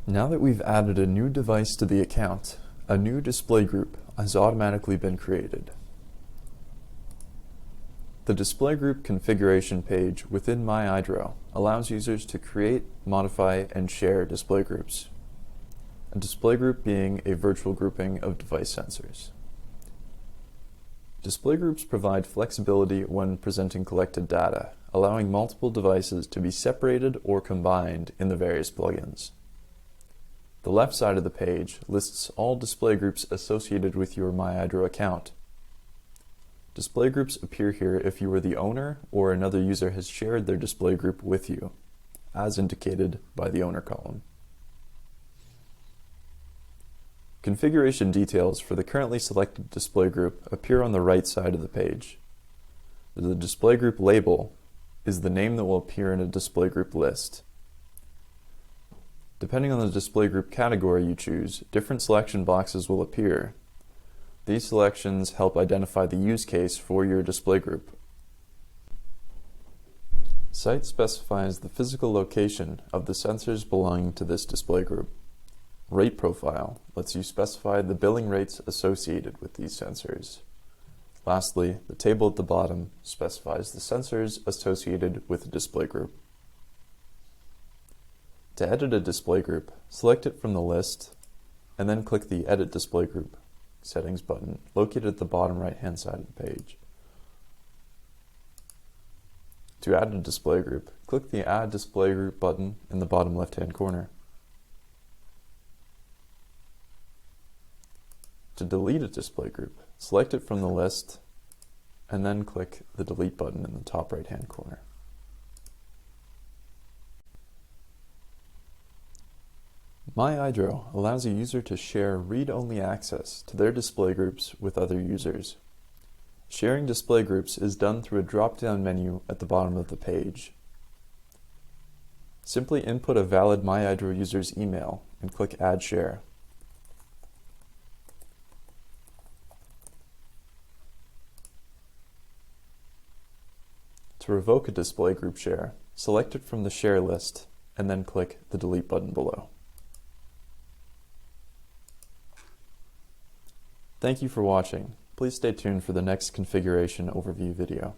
Now that we've added a new device to the account, a new display group has automatically been created. The display group configuration page within MyEyedro allows users to create, modify, and share display groups. A display group being a virtual grouping of device sensors. Display groups provide flexibility when presenting collected data, allowing multiple devices to be separated or combined in the various plugins. The left side of the page lists all display groups associated with your MyEyedro account. Display groups appear here if you are the owner or another user has shared their display group with you, as indicated by the owner column. Configuration details for the currently selected display group appear on the right side of the page. The display group label is the name that will appear in a display group list. Depending on the display group category you choose, different selection boxes will appear. These selections help identify the use case for your display group. Site specifies the physical location of the sensors belonging to this display group. Rate profile lets you specify the billing rates associated with these sensors. Lastly, the table at the bottom specifies the sensors associated with the display group. To edit a display group, select it from the list and then click the Edit Display Group Settings button located at the bottom right-hand side of the page. To add a display group, click the Add Display Group button in the bottom left-hand corner. To delete a display group, select it from the list and then click the Delete button in the top right-hand corner. MyEyedro allows a user to share read-only access to their display groups with other users. Sharing display groups is done through a drop-down menu at the bottom of the page. Simply input a valid MyEyedro user's email and click Add Share. To revoke a display group share, select it from the share list and then click the Delete button below. Thank you for watching. Please stay tuned for the next configuration overview video.